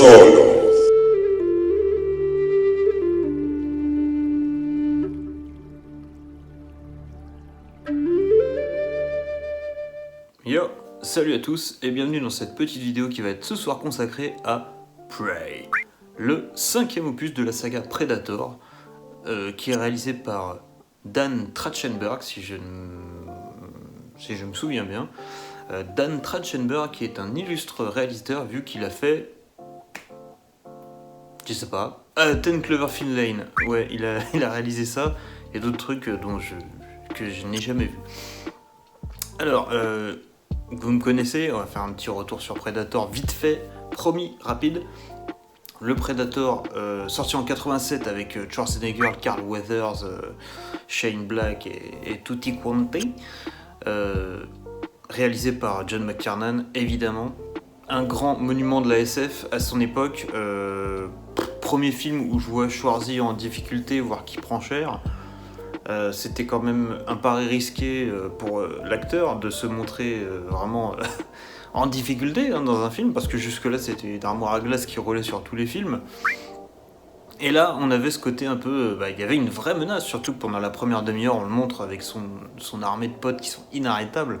Solo. Yo, salut à tous et bienvenue dans cette petite vidéo qui va être ce soir consacrée à Prey, le 5e opus de la saga Predator, qui est réalisé par Dan Trachtenberg, si je me souviens bien. Dan Trachtenberg qui est un illustre réalisateur vu qu'il a fait... Je sais pas... 10 Cloverfield Lane, ouais, il a réalisé ça et d'autres trucs que je n'ai jamais vu. Alors, vous me connaissez, on va faire un petit retour sur Predator vite fait, promis, rapide. Le Predator, sorti en 87 avec Schwarzenegger, Carl Weathers, Shane Black et Tutti Quanti, réalisé par John McTiernan, évidemment. Un grand monument de la SF à son époque. Premier film où je vois Schwarzy en difficulté, voire qui prend cher. C'était quand même un pari risqué pour l'acteur de se montrer vraiment en difficulté dans un film, parce que jusque-là c'était une armoire à glace qui roulait sur tous les films. Et là on avait ce côté un peu... il y avait une vraie menace, surtout que pendant la première demi-heure on le montre avec son armée de potes qui sont inarrêtables.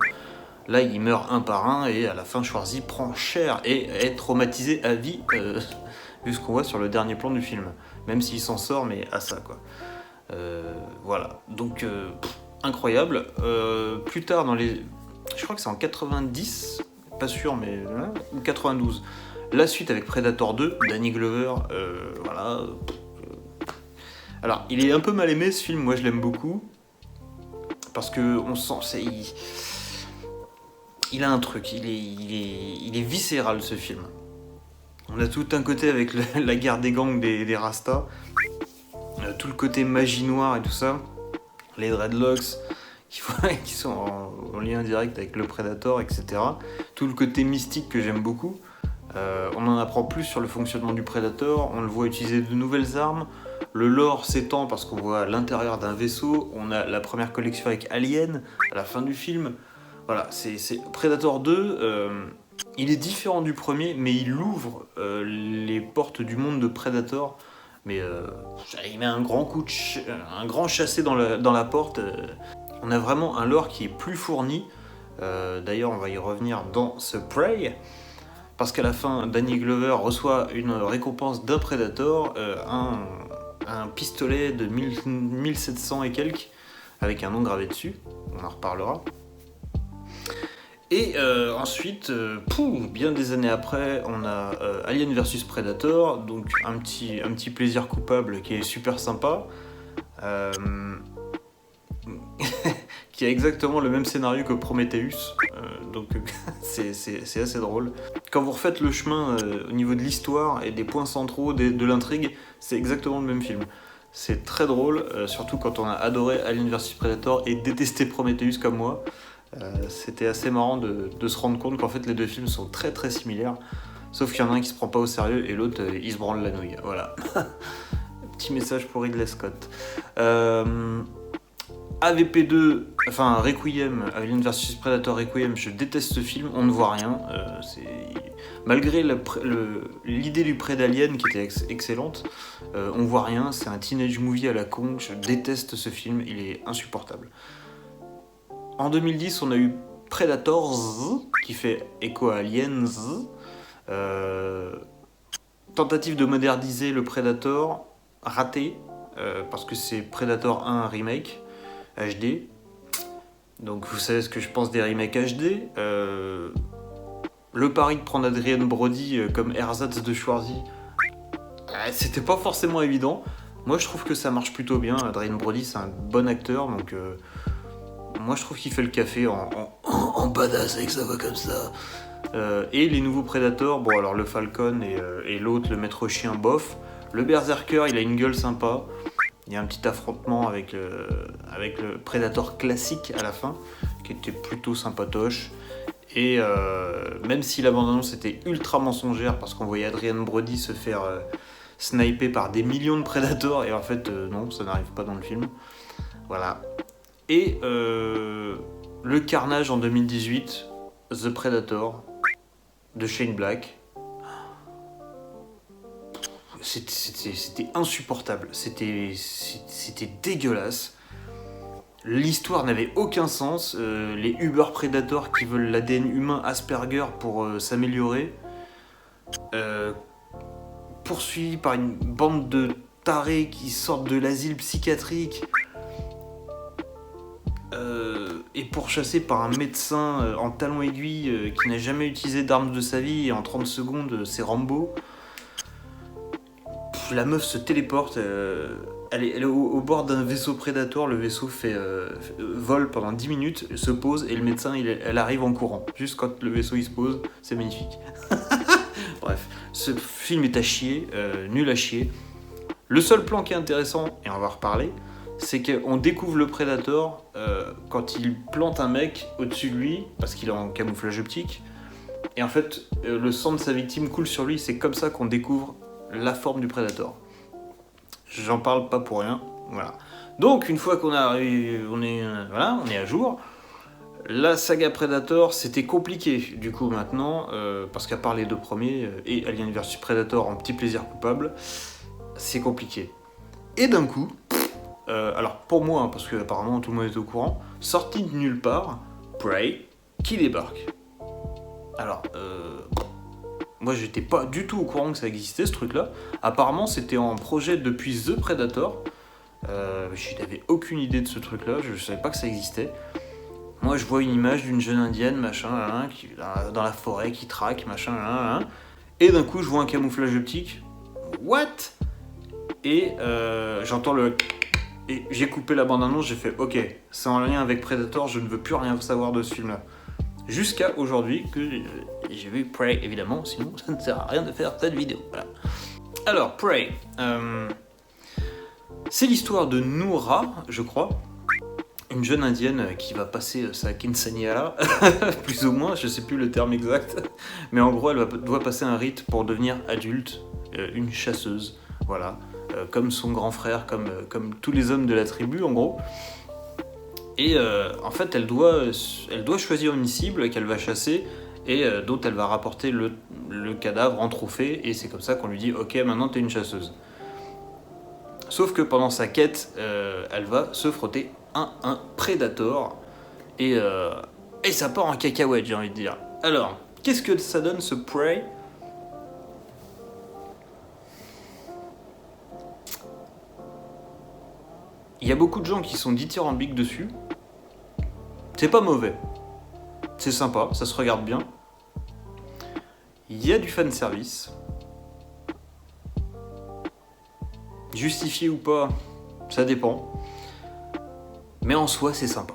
Là il meurt un par un et à la fin Schwarzy prend cher et est traumatisé à vie, vu ce qu'on voit sur le dernier plan du film. Même s'il s'en sort, mais à ça quoi. Voilà, donc incroyable. Plus tard je crois que c'est en 90, pas sûr, mais 92, la suite avec Predator 2, Danny Glover, voilà. Alors, il est un peu mal aimé ce film, moi je l'aime beaucoup, parce que on sent, il a un truc, il est viscéral ce film. On a tout un côté avec la guerre des gangs des Rastas, tout le côté magie noire et tout ça, les dreadlocks qui sont en lien direct avec le Predator, etc. Tout le côté mystique que j'aime beaucoup. On en apprend plus sur le fonctionnement du Predator, on le voit utiliser de nouvelles armes, le lore s'étend parce qu'on voit l'intérieur d'un vaisseau, on a la première collection avec Alien à la fin du film. Voilà, c'est Predator 2, il est différent du premier, mais il ouvre les portes du monde de Predator. Mais il met un grand coup un grand chassé dans la porte. On a vraiment un lore qui est plus fourni. D'ailleurs, on va y revenir dans ce Prey. Parce qu'à la fin, Danny Glover reçoit une récompense d'un Predator, un pistolet de 1700 et quelques, avec un nom gravé dessus. On en reparlera. Et ensuite, bien des années après, on a Alien vs Predator, donc un petit plaisir coupable qui est super sympa, qui a exactement le même scénario que Prometheus, donc c'est assez drôle. Quand vous refaites le chemin au niveau de l'histoire et des points centraux de l'intrigue, c'est exactement le même film. C'est très drôle, surtout quand on a adoré Alien vs Predator et détesté Prometheus comme moi. C'était assez marrant de se rendre compte qu'en fait les deux films sont très très similaires, sauf qu'il y en a un qui se prend pas au sérieux et l'autre il se branle la nouille. Voilà. Petit message pour Ridley Scott. AVP2, enfin Requiem, Alien vs Predator Requiem, je déteste ce film, on ne voit rien. Malgré l'idée du pré d'Alien qui était excellente, on voit rien, c'est un teenage movie à la con, je déteste ce film, il est insupportable. En 2010, on a eu Predators, qui fait écho à Aliens. Tentative de moderniser le Predator, ratée, parce que c'est Predator 1 remake, HD. Donc vous savez ce que je pense des remakes HD. Le pari de prendre Adrien Brody comme ersatz de Schwarzy, c'était pas forcément évident. Moi je trouve que ça marche plutôt bien. Adrien Brody c'est un bon acteur, donc... moi je trouve qu'il fait le café en badass avec sa voix comme ça. Et les nouveaux Predators, bon alors le Falcon et l'autre, le maître chien bof. Le Berserker, il a une gueule sympa. Il y a un petit affrontement avec le Predator classique à la fin, qui était plutôt sympatoche. Et même si la bande-annonce était ultra mensongère, parce qu'on voyait Adrien Brody se faire sniper par des millions de Predators, et en fait non, ça n'arrive pas dans le film. Voilà. Et le Carnage en 2018, The Predator, de Shane Black. c'était insupportable, c'était dégueulasse. L'histoire n'avait aucun sens, les Uber Predators qui veulent l'ADN humain Asperger pour s'améliorer, poursuivis par une bande de tarés qui sortent de l'asile psychiatrique, et pourchassés par un médecin en talons aiguilles qui n'a jamais utilisé d'armes de sa vie et en 30 secondes c'est Rambo. La meuf se téléporte, elle est au bord d'un vaisseau Predator, le vaisseau vole pendant 10 minutes, se pose et le médecin elle arrive en courant. Juste quand le vaisseau il se pose, c'est magnifique. Bref, ce film est à chier, nul à chier. Le seul plan qui est intéressant, et on va en reparler, c'est qu'on découvre le Predator quand il plante un mec au-dessus de lui, parce qu'il est en camouflage optique, et en fait le sang de sa victime coule sur lui, c'est comme ça qu'on découvre la forme du Predator. J'en parle pas pour rien, voilà. Donc une fois qu'on est à jour, la saga Predator c'était compliqué du coup maintenant, parce qu'à part les deux premiers, et Alien vs Predator en petit plaisir coupable, c'est compliqué. Et d'un coup, alors pour moi, parce que apparemment tout le monde est au courant, sorti de nulle part, Prey, qui débarque. Alors, moi j'étais pas du tout au courant que ça existait ce truc là. Apparemment c'était en projet depuis The Predator. Je n'avais aucune idée de ce truc là, je savais pas que ça existait. Moi je vois une image d'une jeune indienne, machin, qui dans la forêt, qui traque, machin, et d'un coup je vois un camouflage optique. What? Et j'entends le... Et j'ai coupé la bande-annonce, j'ai fait ok, c'est en lien avec Predator, je ne veux plus rien savoir de ce film là. Jusqu'à aujourd'hui que j'ai vu Prey évidemment, sinon ça ne sert à rien de faire cette vidéo. Voilà. Alors Prey, c'est l'histoire de Noora, je crois, une jeune indienne qui va passer sa quinceañera, plus ou moins, je sais plus le terme exact, mais en gros elle doit passer un rite pour devenir adulte, une chasseuse, voilà, comme son grand frère, comme tous les hommes de la tribu en gros. Et en fait, elle doit choisir une cible qu'elle va chasser et dont elle va rapporter le cadavre en trophée. Et c'est comme ça qu'on lui dit « Ok, maintenant t'es une chasseuse ». Sauf que pendant sa quête, elle va se frotter un Predator. Et ça part en cacahuète, j'ai envie de dire. Alors, qu'est-ce que ça donne ce Prey ? Il y a beaucoup de gens qui sont dithyrambiques dessus. C'est pas mauvais. C'est sympa, ça se regarde bien. Il y a du fanservice. Justifié ou pas, ça dépend. Mais en soi, c'est sympa.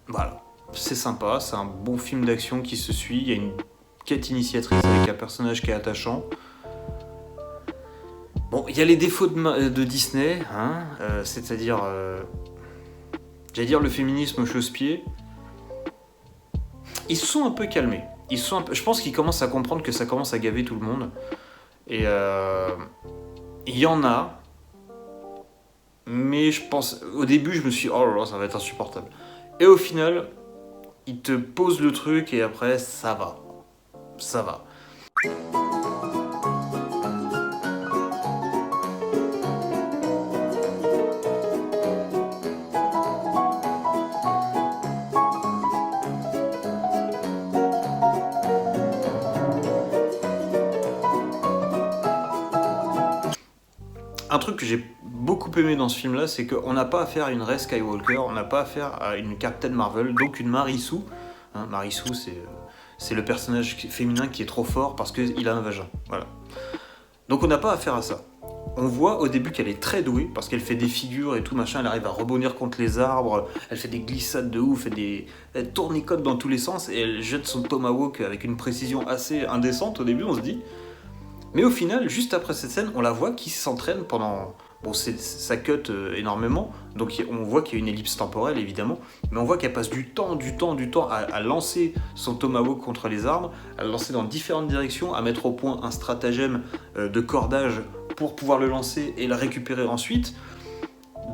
Voilà. C'est sympa, c'est un bon film d'action qui se suit. Il y a une quête initiatrice avec un personnage qui est attachant. Bon, il y a les défauts de Disney, hein, c'est-à-dire, j'allais dire le féminisme chausse-pied. Ils se sont un peu calmés. Je pense qu'ils commencent à comprendre que ça commence à gaver tout le monde. Et il y en a, mais je pense, au début je me suis dit, oh là là, ça va être insupportable. Et au final, ils te posent le truc et après, ça va. Ça va. Un truc que j'ai beaucoup aimé dans ce film-là, c'est qu'on n'a pas affaire à une Rey Skywalker, on n'a pas affaire à une Captain Marvel, donc une Marisou. Hein, Marisou, c'est le personnage féminin qui est trop fort parce qu'il a un vagin. Voilà. Donc on n'a pas affaire à ça. On voit au début qu'elle est très douée parce qu'elle fait des figures et tout machin, elle arrive à rebondir contre les arbres, elle fait des glissades de ouf, elle tournicote dans tous les sens et elle jette son tomahawk avec une précision assez indécente au début, on se dit. Mais au final, juste après cette scène, on la voit qui s'entraîne pendant... Bon, ça cut énormément, donc on voit qu'il y a une ellipse temporelle, évidemment, mais on voit qu'elle passe du temps à lancer son tomahawk contre les arbres, à le lancer dans différentes directions, à mettre au point un stratagème de cordage pour pouvoir le lancer et le récupérer ensuite.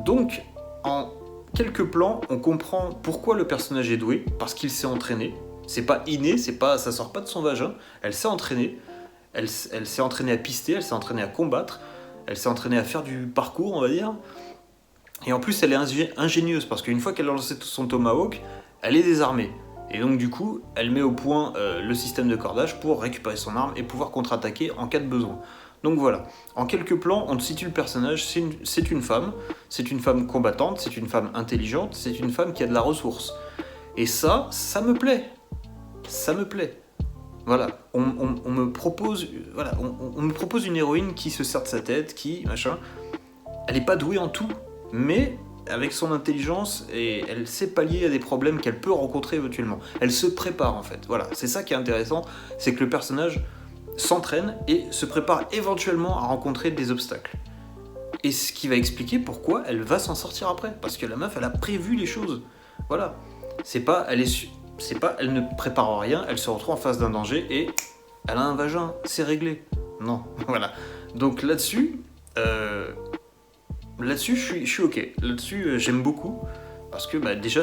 Donc, en quelques plans, on comprend pourquoi le personnage est doué, parce qu'il s'est entraîné. C'est pas inné, ça sort pas de son vagin, elle s'est entraînée. elle s'est entraînée à pister, elle s'est entraînée à combattre, elle s'est entraînée à faire du parcours, on va dire. Et en plus, elle est ingénieuse, parce qu'une fois qu'elle a lancé son tomahawk, elle est désarmée. Et donc du coup, elle met au point le système de cordage pour récupérer son arme et pouvoir contre-attaquer en cas de besoin. Donc voilà, en quelques plans, on situe le personnage, c'est une femme combattante, c'est une femme intelligente, c'est une femme qui a de la ressource. Et ça me plaît. Ça me plaît. Voilà, on me propose, on me propose une héroïne qui se sert de sa tête, qui, machin, elle n'est pas douée en tout, mais avec son intelligence, et elle sait pallier à des problèmes qu'elle peut rencontrer éventuellement. Elle se prépare en fait, voilà, c'est ça qui est intéressant, c'est que le personnage s'entraîne et se prépare éventuellement à rencontrer des obstacles. Et ce qui va expliquer pourquoi elle va s'en sortir après, parce que la meuf, elle a prévu les choses. Voilà, elle ne prépare rien, elle se retrouve en face d'un danger et elle a un vagin, c'est réglé. Non, voilà. Donc là-dessus, je suis ok. Là-dessus, j'aime beaucoup. Parce que déjà,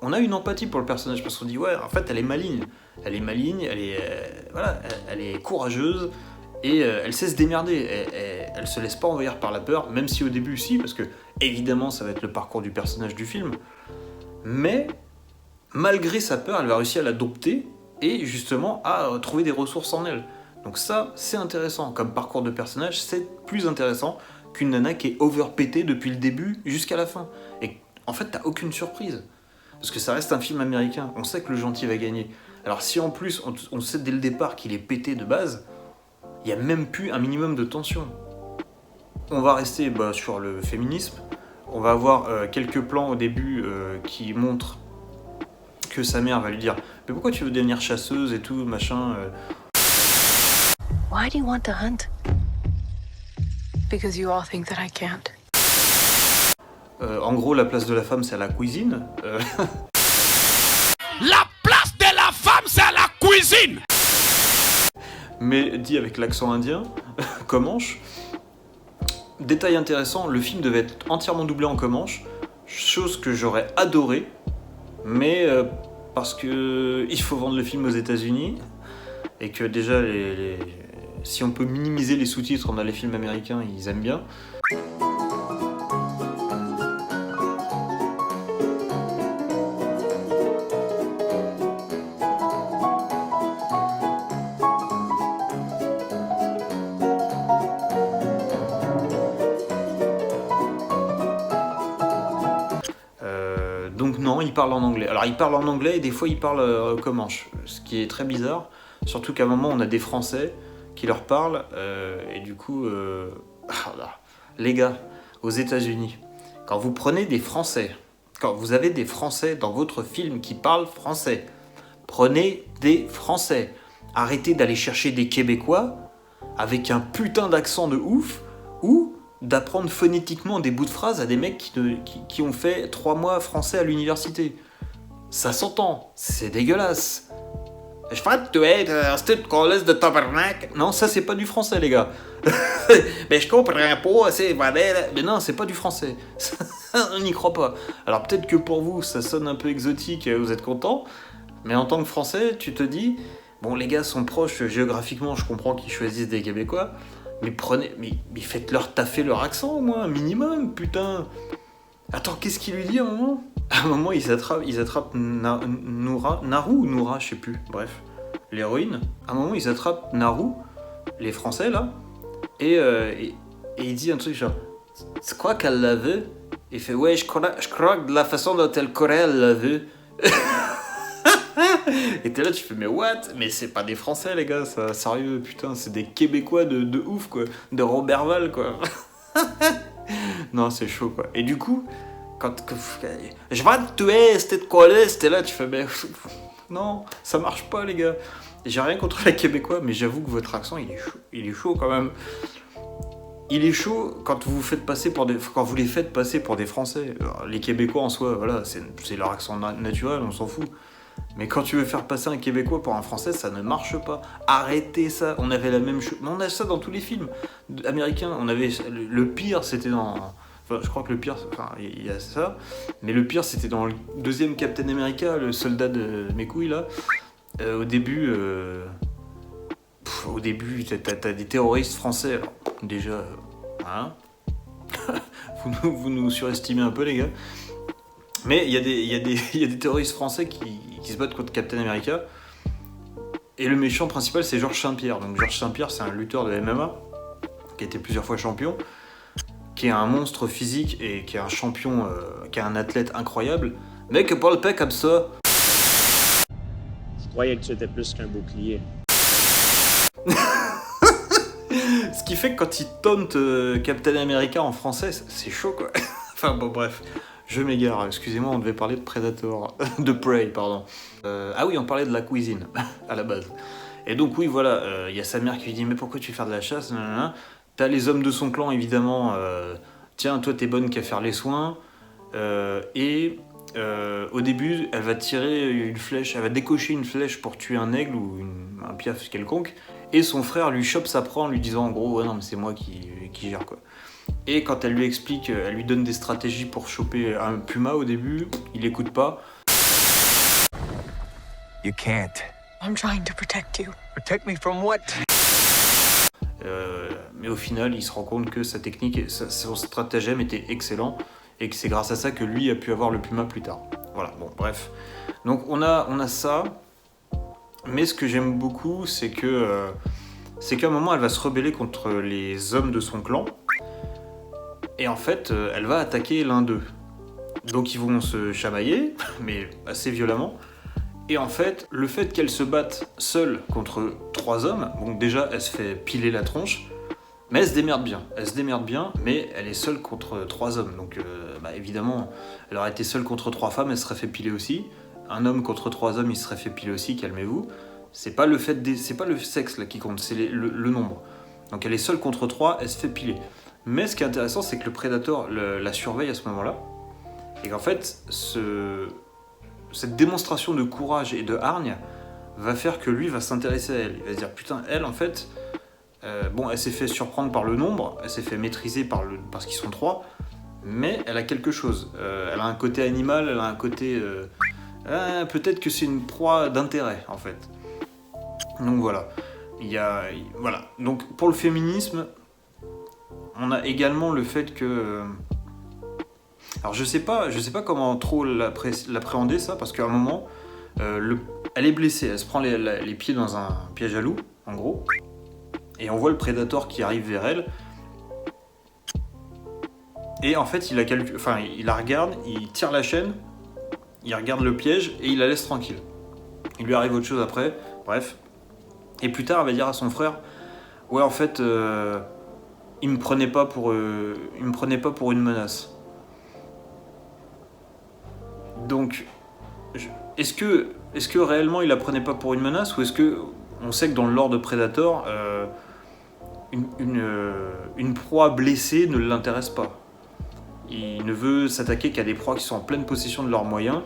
on a une empathie pour le personnage. Parce qu'on dit, ouais, en fait, elle est maligne. Elle est maligne, elle est courageuse. Et elle sait se démerder. Elle se laisse pas envahir par la peur. Même si au début, si. Parce que, évidemment, ça va être le parcours du personnage du film. Mais, malgré sa peur, elle va réussir à l'adopter. Et justement, à trouver des ressources en elle. Donc ça, c'est intéressant. Comme parcours de personnage, c'est plus intéressant qu'une nana qui est overpétée depuis le début jusqu'à la fin. Et en fait, t'as aucune surprise. Parce que ça reste un film américain, on sait que le gentil va gagner. Alors si en plus, on sait dès le départ qu'il est pété de base, il n'y a même plus un minimum de tension. On va rester sur le féminisme, on va avoir quelques plans au début qui montrent que sa mère va lui dire « Mais pourquoi tu veux devenir chasseuse et tout, machin Why do you want to hunt? Because you all think that I can't. En gros, la place de la femme, c'est à la cuisine. La place de la femme, c'est à la cuisine. Mais dit avec l'accent indien, comanche. Détail intéressant, le film devait être entièrement doublé en comanche, chose que j'aurais adoré, mais parce que il faut vendre le film aux États-Unis et que déjà si on peut minimiser les sous-titres dans les films américains, ils aiment bien. Donc non, il parle en anglais. Alors il parle en anglais et des fois il parle comanche, ce qui est très bizarre. Surtout qu'à un moment on a des Français qui leur parlent et du coup, les gars, aux États-Unis, quand vous prenez des Français, quand vous avez des Français dans votre film qui parlent français, prenez des Français. Arrêtez d'aller chercher des Québécois avec un putain d'accent de ouf ou d'apprendre phonétiquement des bouts de phrases à des mecs qui ont fait 3 mois français à l'université. Ça s'entend, c'est dégueulasse. Je vais te être cette collège de tabarnak. Non, ça c'est pas du français, les gars. Mais je comprends pas, c'est mais non, c'est pas du français. On n'y croit pas. Alors peut-être que pour vous, ça sonne un peu exotique et vous êtes content, mais en tant que français, tu te dis, bon, les gars sont proches géographiquement, je comprends qu'ils choisissent des Québécois, mais faites-leur taffer leur accent au moins, un minimum, putain. Attends, qu'est-ce qu'il lui dit à un moment ? À un moment, ils attrapent Naru ou Noura, je sais plus, bref, l'héroïne. À un moment, ils attrapent Naru, les Français, là, et il dit un truc genre « C'est quoi qu'elle la veut ?» Il fait « Ouais, je crois que de la façon dont elle courait, elle la veut. » Et t'es là, tu fais « Mais what ?» Mais c'est pas des Français, les gars, ça, sérieux, putain, c'est des Québécois de ouf, quoi, de Robertval, quoi. Non, c'est chaud, quoi. Et du coup, je vais te tuer, c'était de coller, c'était là, tu fais, mais non, ça marche pas, les gars. J'ai rien contre les Québécois, mais j'avoue que votre accent, il est chaud quand même. Il est chaud quand vous les faites passer pour des Français. Alors, les Québécois en soi, voilà, c'est leur accent naturel, on s'en fout. Mais quand tu veux faire passer un Québécois pour un Français, ça ne marche pas. Arrêtez ça. On avait la même chose. Mais on a ça dans tous les films américains. On avait le pire, c'était dans. Enfin, je crois que le pire, enfin, il y a ça. Mais le pire, c'était dans le deuxième Captain America, le soldat de mes couilles là. Au début, au début, t'as des terroristes français, alors déjà, hein vous nous surestimez un peu, les gars. Mais il y a des terroristes français qui se battent contre Captain America. Et le méchant principal, c'est Georges Saint-Pierre. Donc Georges Saint-Pierre, c'est un lutteur de MMA, qui a été plusieurs fois champion, qui est un monstre physique et qui est un champion, qui est un athlète incroyable, mais qui parle pas comme ça. Je croyais que tu étais plus qu'un bouclier. Ce qui fait que quand il taunt Captain America en français, c'est chaud quoi. Enfin bon bref, je m'égare, excusez-moi, on devait parler de Predator, de Prey pardon. Ah oui, on parlait de la cuisine à la base. Et donc oui voilà, y a sa mère qui lui dit mais pourquoi tu veux faire de la chasse, nanana. T'as les hommes de son clan évidemment, tiens toi t'es bonne qu'à faire les soins, au début elle va tirer une flèche, elle va décocher une flèche pour tuer un aigle ou un piaf quelconque. Et son frère lui chope sa proie en lui disant en gros ouais non mais c'est moi qui gère quoi. Et quand elle lui explique, elle lui donne des stratégies pour choper un puma au début, il écoute pas. You can't. I'm trying to protect you. Protect me from what? Mais au final il se rend compte que sa technique et son stratagème était excellent et que c'est grâce à ça que lui a pu avoir le puma plus tard. Voilà, bon bref. Donc on a ça. Mais ce que j'aime beaucoup, c'est qu'à un moment, elle va se rebeller contre les hommes de son clan. Et en fait, elle va attaquer l'un d'eux. Donc ils vont se chamailler, mais assez violemment. Et en fait, le fait qu'elle se batte seule contre 3 hommes, donc déjà, elle se fait piler la tronche. Mais elle se démerde bien. Elle se démerde bien, mais elle est seule contre 3 hommes. Donc évidemment, elle aurait été seule contre 3 femmes, elle se serait fait piler aussi. Un homme contre 3 hommes, il serait fait piler aussi, calmez-vous. C'est pas le sexe là qui compte, c'est le nombre. Donc elle est seule contre 3, elle se fait piler. Mais ce qui est intéressant, c'est que le Predator la surveille à ce moment-là. Et qu'en fait, cette démonstration de courage et de hargne va faire que lui va s'intéresser à elle. Il va se dire, putain, elle en fait, elle s'est fait surprendre par le nombre, elle s'est fait maîtriser parce qu'ils sont 3, mais elle a quelque chose. Elle a un côté animal, elle a un côté... peut-être que c'est une proie d'intérêt en fait. Donc voilà. Voilà. Donc pour le féminisme, on a également le fait que... Alors je sais pas comment trop l'appréhender ça, parce qu'à un moment, elle est blessée, elle se prend les pieds dans un piège à loup, en gros, et on voit le Predator qui arrive vers elle. Et en fait, il la regarde, il tire la chaîne, il regarde le piège et il la laisse tranquille. Il lui arrive autre chose après, bref. Et plus tard, elle va dire à son frère, ouais en fait, il me prenait pas pour une menace. Donc, est-ce que réellement il la prenait pas pour une menace, ou est-ce que on sait que dans le lore de Predator, une proie blessée ne l'intéresse pas. Il ne veut s'attaquer qu'à des proies qui sont en pleine possession de leurs moyens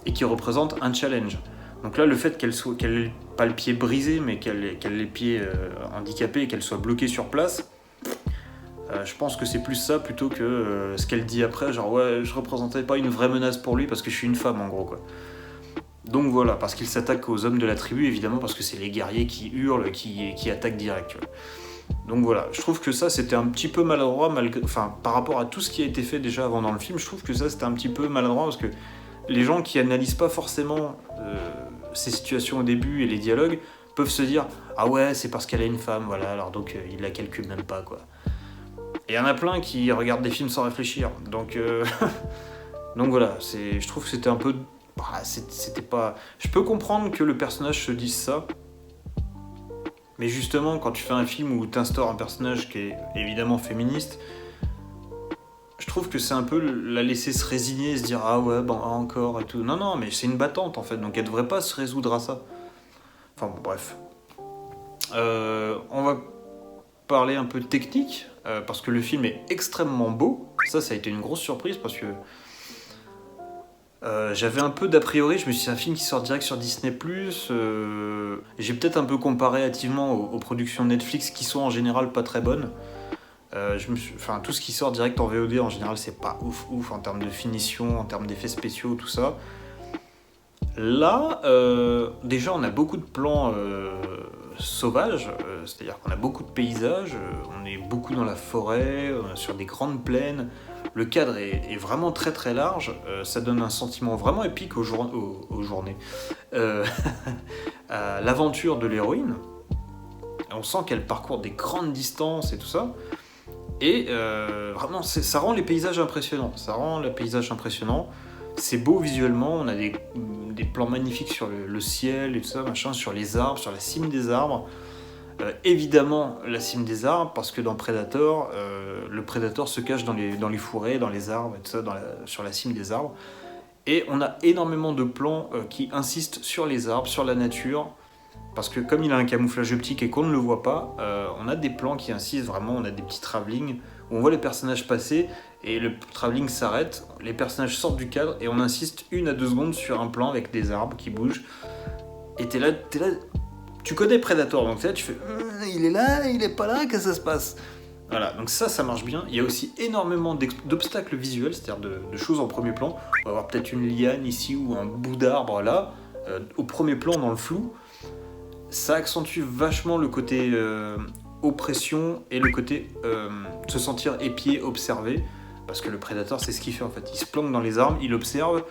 et qui représentent un challenge. Donc là, le fait qu'elle ait pas le pied brisé, mais qu'elle ait les pieds handicapés et qu'elle soit bloquée sur place, je pense que c'est plus ça plutôt que ce qu'elle dit après, genre ouais, je représentais pas une vraie menace pour lui parce que je suis une femme en gros quoi. Donc voilà, parce qu'il s'attaque aux hommes de la tribu, évidemment, parce que c'est les guerriers qui hurlent, qui attaquent direct. Tu vois. Donc voilà, je trouve que ça c'était un petit peu maladroit, par rapport à tout ce qui a été fait déjà avant dans le film, je trouve que ça c'était un petit peu maladroit parce que les gens qui analysent pas forcément ces situations au début et les dialogues peuvent se dire ah ouais, c'est parce qu'elle est une femme, voilà, alors donc il la calcule même pas quoi. Et il y en a plein qui regardent des films sans réfléchir, donc donc voilà, je trouve que c'était un peu c'était pas... Je peux comprendre que le personnage se dise ça, mais justement, quand tu fais un film où tu instaures un personnage qui est évidemment féministe, je trouve que c'est un peu la laisser se résigner et se dire « Ah ouais, bon, encore et tout ». Non, mais c'est une battante en fait, donc elle devrait pas se résoudre à ça. Enfin bon, bref. On va parler un peu de technique, parce que le film est extrêmement beau. Ça a été une grosse surprise parce que j'avais un peu d'a priori, je me suis dit c'est un film qui sort direct sur Disney+, j'ai peut-être un peu comparé hâtivement aux productions Netflix qui sont en général pas très bonnes. Tout ce qui sort direct en VOD en général c'est pas ouf en termes de finition, en termes d'effets spéciaux, tout ça. Là, déjà on a beaucoup de plans sauvage, c'est-à-dire qu'on a beaucoup de paysages, on est beaucoup dans la forêt, sur des grandes plaines. Le cadre est vraiment très très large, ça donne un sentiment vraiment épique aux journées. À l'aventure de l'héroïne. On sent qu'elle parcourt des grandes distances et tout ça. Et vraiment, ça rend les paysages impressionnants. C'est beau visuellement, on a des plans magnifiques sur le ciel et tout ça, machin, sur les arbres, sur la cime des arbres. Évidemment, la cime des arbres, parce que dans Predator, le Predator se cache dans les fourrés, dans les arbres et tout ça, sur la cime des arbres. Et on a énormément de plans qui insistent sur les arbres, sur la nature, parce que comme il a un camouflage optique et qu'on ne le voit pas, on a des plans qui insistent vraiment, on a des petits travelling où on voit les personnages passer et le travelling s'arrête, les personnages sortent du cadre et on insiste 1 à 2 secondes sur un plan avec des arbres qui bougent. Et t'es là, tu connais Predator, donc là tu fais il est là, il est pas là, qu'est-ce que ça se passe? Voilà, donc ça marche bien. Il y a aussi énormément d'obstacles visuels, c'est-à-dire de choses en premier plan. On va avoir peut-être une liane ici ou un bout d'arbre là, au premier plan dans le flou. Ça accentue vachement le côté oppression et le côté se sentir épié, observé. Parce que le prédateur, c'est ce qu'il fait en fait. Il se planque dans les arbres, il observe,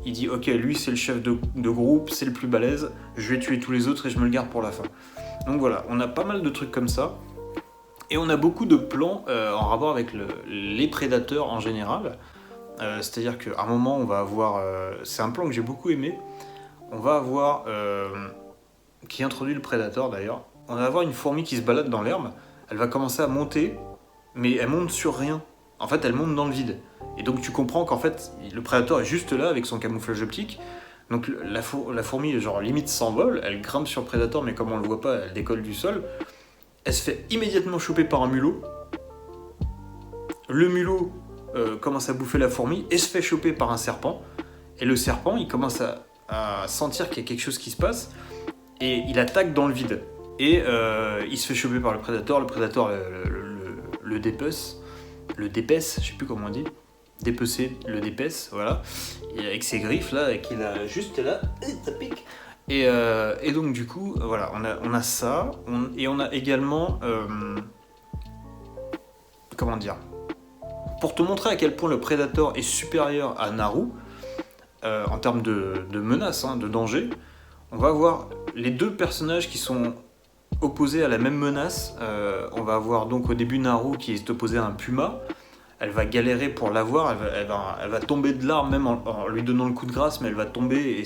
il dit ok, lui c'est le chef de groupe, c'est le plus balèze, je vais tuer tous les autres et je me le garde pour la fin. Donc voilà, on a pas mal de trucs comme ça. Et on a beaucoup de plans en rapport avec les prédateurs en général. C'est-à-dire qu'à un moment, on va avoir... c'est un plan que j'ai beaucoup aimé. On va avoir... qui introduit le prédateur d'ailleurs. On va avoir une fourmi qui se balade dans l'herbe. Elle va commencer à monter, mais elle monte sur rien. En fait, elle monte dans le vide. Et donc tu comprends qu'en fait, le prédateur est juste là avec son camouflage optique. Donc la fourmi, genre limite s'envole, elle grimpe sur le prédateur, mais comme on le voit pas, elle décolle du sol. Elle se fait immédiatement choper par un mulot. Le mulot commence à bouffer la fourmi et se fait choper par un serpent. Et le serpent, il commence à sentir qu'il y a quelque chose qui se passe et il attaque dans le vide. Et il se fait choper par le prédateur le dépece. Le dépaisse, je sais plus comment on dit. Dépecer, le dépaisse, voilà. Et avec ses griffes là, et qu'il a juste là, ça pique. Et donc du coup, voilà, on a ça, et on a également, comment dire, pour te montrer à quel point le Predator est supérieur à Naru, en termes de menace, de danger, on va avoir les deux personnages qui sont opposés à la même menace. On va avoir donc au début Naru qui est opposé à un puma. Elle va galérer pour l'avoir, elle va tomber de l'arbre même en lui donnant le coup de grâce, mais elle va tomber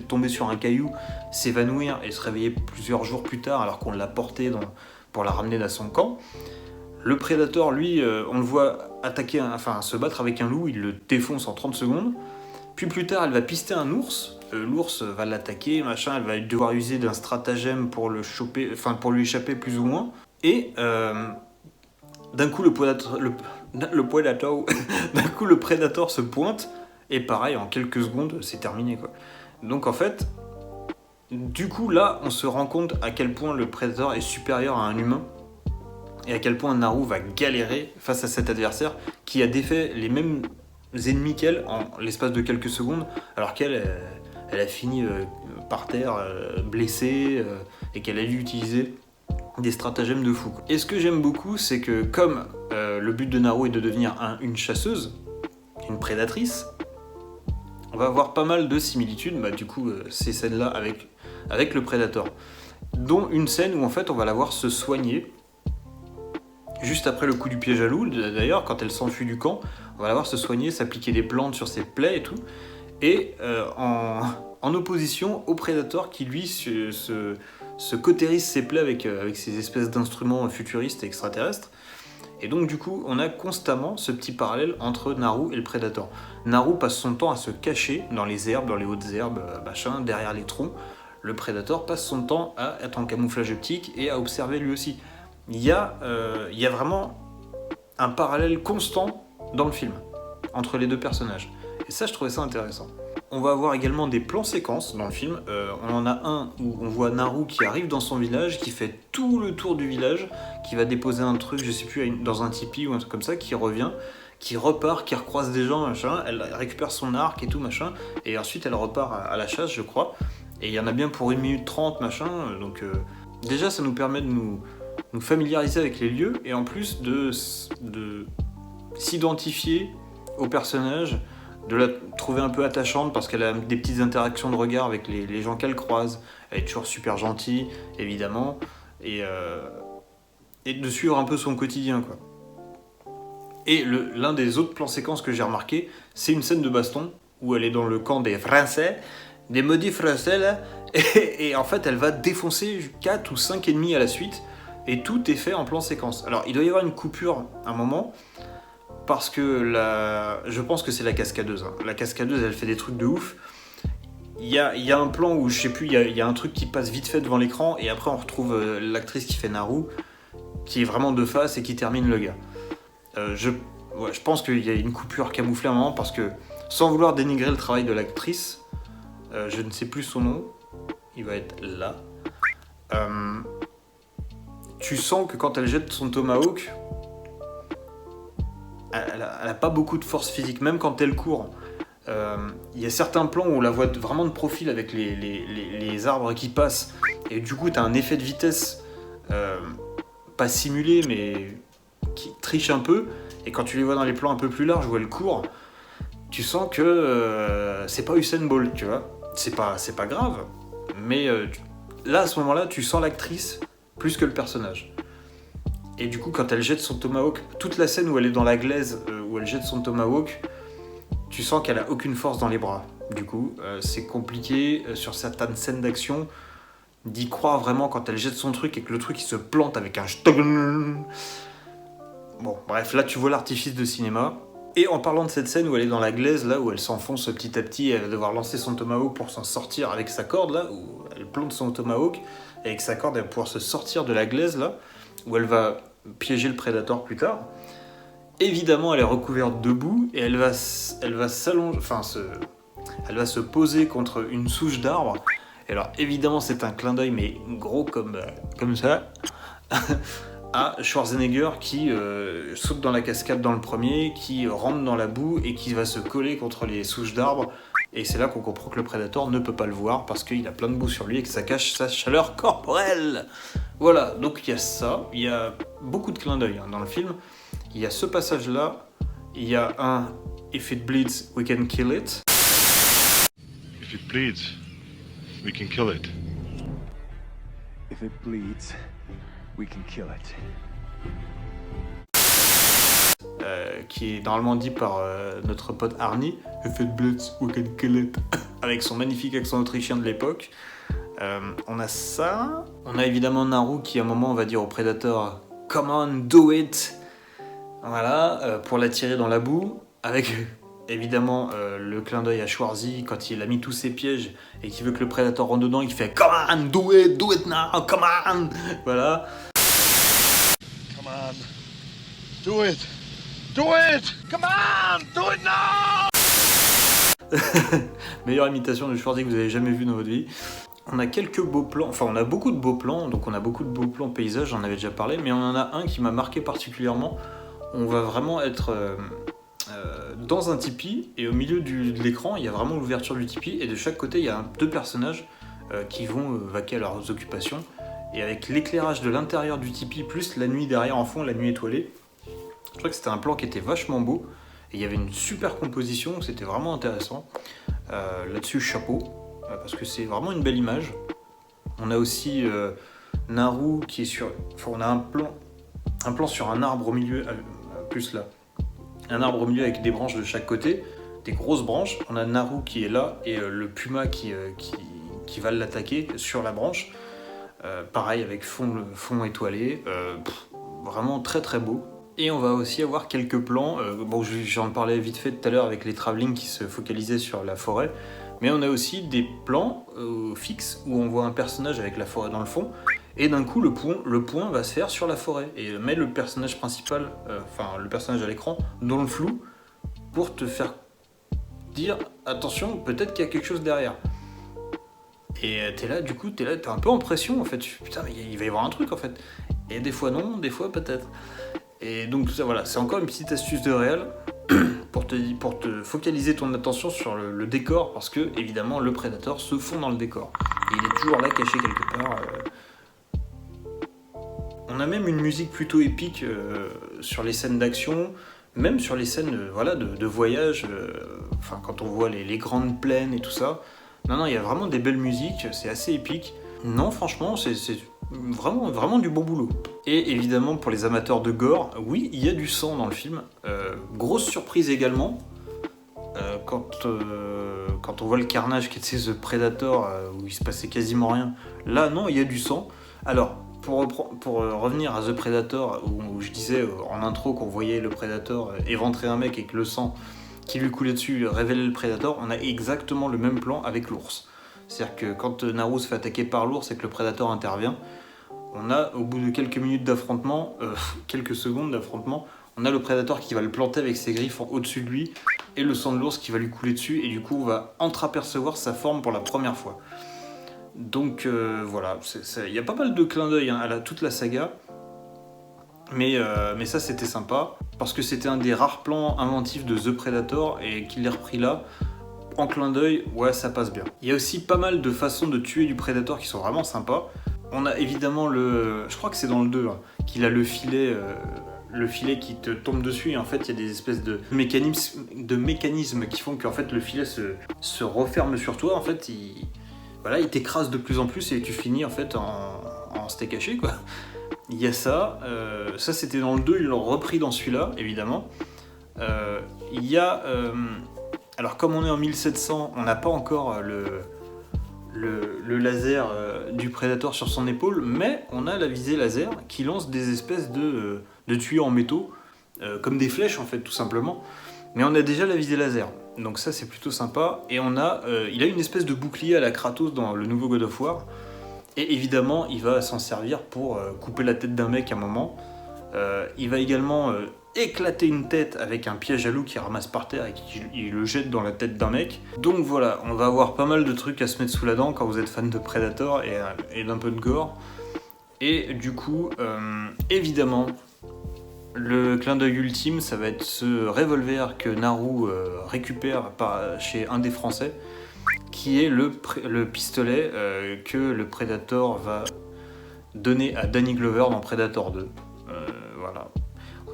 tomber sur un caillou, s'évanouir et se réveiller plusieurs jours plus tard alors qu'on l'a portée pour la ramener dans son camp. Le prédateur, lui, on le voit se battre avec un loup, il le défonce en 30 secondes. Puis plus tard, elle va pister un ours, l'ours va l'attaquer, machin, elle va devoir user d'un stratagème pour le choper, pour lui échapper plus ou moins. Et d'un coup, le prédateur se pointe, et pareil, en quelques secondes, c'est terminé, quoi. Donc en fait, du coup, là, on se rend compte à quel point le prédateur est supérieur à un humain, et à quel point Naru va galérer face à cet adversaire qui a défait les mêmes ennemis qu'elle en l'espace de quelques secondes, alors qu'elle elle a fini par terre, blessée, et qu'elle a dû utiliser des stratagèmes de fou. Et ce que j'aime beaucoup, c'est que comme le but de Naru est de devenir une chasseuse, une prédatrice, on va avoir pas mal de similitudes, du coup, ces scènes-là avec le prédateur. Dont une scène où en fait on va la voir se soigner, juste après le coup du piège à loup, d'ailleurs, quand elle s'enfuit du camp, on va la voir se soigner, s'appliquer des plantes sur ses plaies et tout, et en opposition au prédateur qui lui se cautérise ses plaies avec ces espèces d'instruments futuristes et extraterrestres. Et donc du coup, on a constamment ce petit parallèle entre Naru et le Predator. Naru passe son temps à se cacher dans les herbes, dans les hautes herbes, derrière les troncs. Le Predator passe son temps à être en camouflage optique et à observer lui aussi. Il y a vraiment un parallèle constant dans le film, entre les deux personnages. Et ça, je trouvais ça intéressant. On va avoir également des plans séquences dans le film. On en a un où on voit Naru qui arrive dans son village, qui fait tout le tour du village, qui va déposer un truc, je sais plus, dans un tipi ou un truc comme ça, qui revient, qui repart, qui recroise des gens, machin, elle récupère son arc et tout, machin, et ensuite elle repart à la chasse, je crois. Et il y en a bien pour 1 minute 30, machin, donc Déjà, ça nous permet de nous familiariser avec les lieux et en plus de s'identifier au personnage, de la trouver un peu attachante parce qu'elle a des petites interactions de regard avec les gens qu'elle croise. Elle est toujours super gentille, évidemment, et de suivre un peu son quotidien, quoi. Et l'un des autres plans séquences que j'ai remarqué, c'est une scène de baston où elle est dans le camp des Français, des maudits Français là, et en fait elle va défoncer 4 ou 5 ennemis à la suite, et tout est fait en plan séquence. Alors il doit y avoir une coupure à un moment, parce que je pense que c'est la cascadeuse. Hein. La cascadeuse elle fait des trucs de ouf. Il y a un plan où je sais plus, il y a un truc qui passe vite fait devant l'écran, et après on retrouve l'actrice qui fait Naru, qui est vraiment de face et qui termine le gars. Je pense qu'il y a une coupure camouflée à un moment parce que, sans vouloir dénigrer le travail de l'actrice, je ne sais plus son nom, il va être là. Tu sens que quand elle jette son tomahawk, elle a pas beaucoup de force physique, même quand elle court. Il y a certains plans où on la voit vraiment de profil avec les arbres qui passent, et du coup tu as un effet de vitesse pas simulé mais qui triche un peu, et quand tu les vois dans les plans un peu plus larges où elle court, tu sens que c'est pas Usain Bolt, tu vois. C'est pas grave, mais là à ce moment-là tu sens l'actrice plus que le personnage. Et du coup quand elle jette son tomahawk, toute la scène où elle est dans la glaise, où elle jette son tomahawk, tu sens qu'elle a aucune force dans les bras. Du coup c'est compliqué sur certaines scènes d'action d'y croire vraiment quand elle jette son truc et que le truc il se plante avec un bon, bref, là tu vois l'artifice de cinéma. Et en parlant de cette scène où elle est dans la glaise, là où elle s'enfonce petit à petit, elle va devoir lancer son tomahawk pour s'en sortir avec sa corde, là, où elle plante son tomahawk, et avec sa corde elle va pouvoir se sortir de la glaise, là, où elle va piéger le prédateur plus tard. Évidemment, elle est recouverte de boue, et elle va s'allonger, elle va se poser contre une souche d'arbre. Et alors, évidemment, c'est un clin d'œil, mais gros comme ça. À Schwarzenegger qui saute dans la cascade dans le premier, qui rentre dans la boue et qui va se coller contre les souches d'arbres. Et c'est là qu'on comprend que le prédateur ne peut pas le voir parce qu'il a plein de boue sur lui et que ça cache sa chaleur corporelle. Voilà, donc il y a ça, il y a beaucoup de clins d'œil dans le film. Il y a ce passage-là, il y a un « If it bleeds, we can kill it ». If it bleeds, we can kill it. If it bleeds, we can kill it. Qui est normalement dit par notre pote Arnie, If it bleeds, we can kill it, avec son magnifique accent autrichien de l'époque. On a ça. On a évidemment Naru qui à un moment va dire au prédateur Come on, do it. Voilà, pour l'attirer dans la boue, avec évidemment le clin d'œil à Schwarzy quand il a mis tous ses pièges et qu'il veut que le prédateur rentre dedans, il fait Come on, do it now, come on. Voilà. Come on. Do it. Do it. Come on. Do it now. Meilleure imitation de Schwarzy que vous avez jamais vue dans votre vie. On a quelques beaux plans, enfin on a beaucoup de beaux plans, donc on a beaucoup de beaux plans paysages, j'en avais déjà parlé, mais on en a un qui m'a marqué particulièrement. On va vraiment être dans un tipi, et au milieu de l'écran, il y a vraiment l'ouverture du tipi, et de chaque côté, il y a deux personnages qui vont vaquer à leurs occupations, et avec l'éclairage de l'intérieur du tipi, plus la nuit derrière en fond, la nuit étoilée, je trouvais que c'était un plan qui était vachement beau, et il y avait une super composition, c'était vraiment intéressant. Là-dessus, chapeau, parce que c'est vraiment une belle image. On a aussi Naru qui est sur... Enfin, on a un plan sur un arbre au milieu, plus là. Un arbre au milieu avec des branches de chaque côté, des grosses branches. On a Naru qui est là et le puma qui va l'attaquer sur la branche. Pareil avec fond étoilé. Vraiment très très beau. Et on va aussi avoir quelques plans. Bon, j'en parlais vite fait tout à l'heure avec les travelling qui se focalisaient sur la forêt. Mais on a aussi des plans fixes où on voit un personnage avec la forêt dans le fond. Et d'un coup, le point va se faire sur la forêt. Et met le personnage principal, le personnage à l'écran, dans le flou, pour te faire dire, attention, peut-être qu'il y a quelque chose derrière. Et t'es là, t'es un peu en pression, en fait. Putain, mais il va y avoir un truc, en fait. Et des fois non, des fois peut-être. Et donc, ça, voilà, c'est encore une petite astuce de réel pour te focaliser ton attention sur le décor, parce que, évidemment, le prédateur se fond dans le décor. Et il est toujours là, caché quelque part. On a même une musique plutôt épique sur les scènes d'action, même sur les scènes de voyage, quand on voit les grandes plaines et tout ça. Non, il y a vraiment des belles musiques, c'est assez épique. Non, franchement, c'est vraiment du bon boulot. Et évidemment, pour les amateurs de gore, oui, il y a du sang dans le film. Grosse surprise également, quand on voit le carnage qui était The Predator, où il se passait quasiment rien. Là, non, il y a du sang. Alors, pour revenir à The Predator, où je disais en intro qu'on voyait le Predator éventrer un mec et que le sang qui lui coulait dessus révélait le Predator, on a exactement le même plan avec l'ours. C'est-à-dire que quand Naru se fait attaquer par l'ours et que le Predator intervient, on a, au bout de quelques minutes d'affrontement, quelques secondes d'affrontement, on a le Predator qui va le planter avec ses griffes au-dessus de lui, et le sang de l'ours qui va lui couler dessus, et du coup on va entreapercevoir sa forme pour la première fois. Donc voilà, il y a pas mal de clins d'œil à toute la saga, mais ça c'était sympa, parce que c'était un des rares plans inventifs de The Predator, et qu'il l'ait repris là, en clin d'œil, ouais, ça passe bien. Il y a aussi pas mal de façons de tuer du Predator qui sont vraiment sympas. On a évidemment je crois que c'est dans le 2, qu'il a le filet qui te tombe dessus, et en fait il y a des espèces de mécanismes qui font qu'en fait le filet se referme sur toi, en fait il t'écrase de plus en plus et tu finis en fait en steak haché, quoi. Il y a ça c'était dans le 2, ils l'ont repris dans celui-là, évidemment. Il y a... alors comme on est en 1700, on n'a pas encore le laser du Predator sur son épaule, mais on a la visée laser qui lance des espèces de tuyaux en métaux, comme des flèches en fait, tout simplement. Mais on a déjà la visée laser, donc ça c'est plutôt sympa. Et il a une espèce de bouclier à la Kratos dans le nouveau God of War, et évidemment il va s'en servir pour couper la tête d'un mec à un moment. Il va également éclater une tête avec un piège à loup qu'il ramasse par terre et qu'il le jette dans la tête d'un mec. Donc voilà, on va avoir pas mal de trucs à se mettre sous la dent quand vous êtes fan de Predator et d'un peu de gore. Et du coup, évidemment, le clin d'œil ultime, ça va être ce revolver que Naru récupère chez un des Français, qui est le pistolet que le Predator va donner à Danny Glover dans Predator 2. Voilà.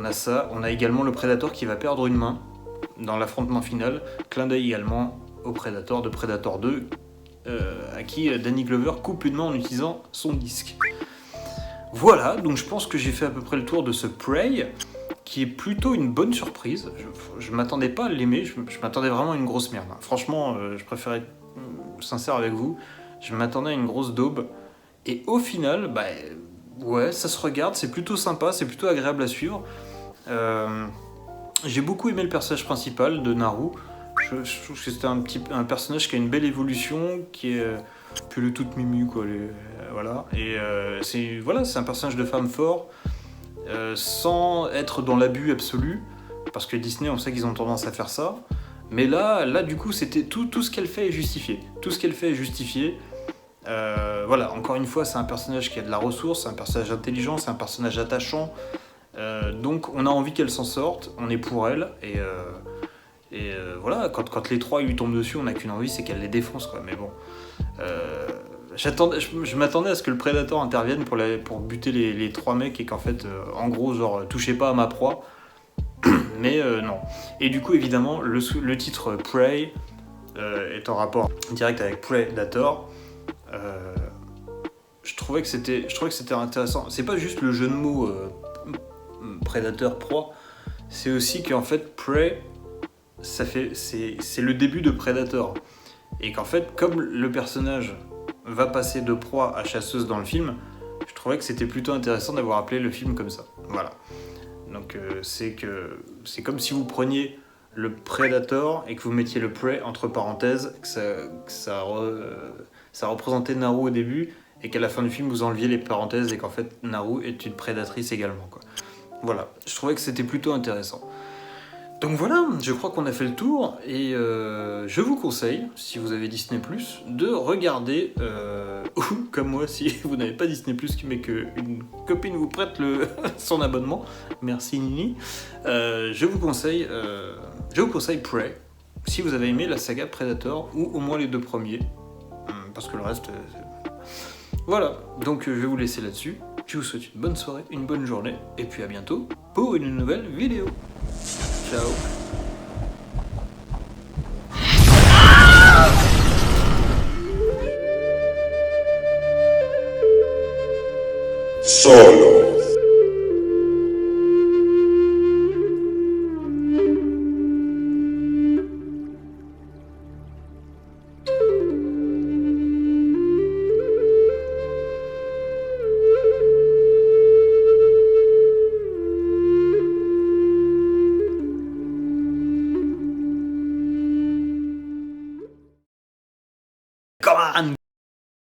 On a ça, on a également le Predator qui va perdre une main dans l'affrontement final, clin d'œil également au Predator de Predator 2, à qui Danny Glover coupe une main en utilisant son disque. Voilà, donc je pense que j'ai fait à peu près le tour de ce Prey, qui est plutôt une bonne surprise. Je m'attendais pas à l'aimer, je m'attendais vraiment à une grosse merde. Franchement, je préfère être sincère avec vous, je m'attendais à une grosse daube, et au final, ouais, ça se regarde, c'est plutôt sympa, c'est plutôt agréable à suivre. J'ai beaucoup aimé le personnage principal de Naru. Je trouve que c'était un personnage qui a une belle évolution, qui est plus le tout mimu, quoi. Voilà. Et c'est un personnage de femme fort, sans être dans l'abus absolu, parce que Disney, on sait qu'ils ont tendance à faire ça. Mais là du coup, c'était tout ce qu'elle fait est justifié. Tout ce qu'elle fait est justifié. Voilà, encore une fois, c'est un personnage qui a de la ressource, c'est un personnage intelligent, c'est un personnage attachant. Donc on a envie qu'elle s'en sorte, on est pour elle, et voilà, quand les trois lui tombent dessus, on n'a qu'une envie, c'est qu'elle les défonce, quoi. Mais bon, je m'attendais à ce que le Predator intervienne pour buter les trois mecs, et qu'en fait, en gros, genre, touchez pas à ma proie. Mais non. Et du coup, évidemment, le titre Prey est en rapport direct avec Predator. Je trouvais que c'était intéressant. C'est pas juste le jeu de mots prédateur proie, c'est aussi qu'en fait Prey, c'est le début de Predator, et qu'en fait, comme le personnage va passer de proie à chasseuse dans le film, je trouvais que c'était plutôt intéressant d'avoir appelé le film comme ça. Voilà. Donc c'est comme si vous preniez le Predator et que vous mettiez le Prey entre parenthèses, que ça représentait Naru au début, et qu'à la fin du film vous enleviez les parenthèses, et qu'en fait Naru est une prédatrice également, quoi. Voilà, je trouvais que c'était plutôt intéressant. Donc voilà, je crois qu'on a fait le tour, et je vous conseille, si vous avez Disney+, de regarder, ou comme moi, si vous n'avez pas Disney+, mais qu'une copine vous prête son abonnement, merci Nini, je vous conseille Prey, si vous avez aimé la saga Predator, ou au moins les deux premiers, parce que le reste... Voilà, donc je vais vous laisser là-dessus. Je vous souhaite une bonne soirée, une bonne journée, et puis à bientôt pour une nouvelle vidéo. Ciao. Solo. Come on!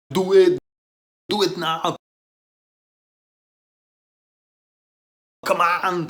Do it! Do it now! Come on!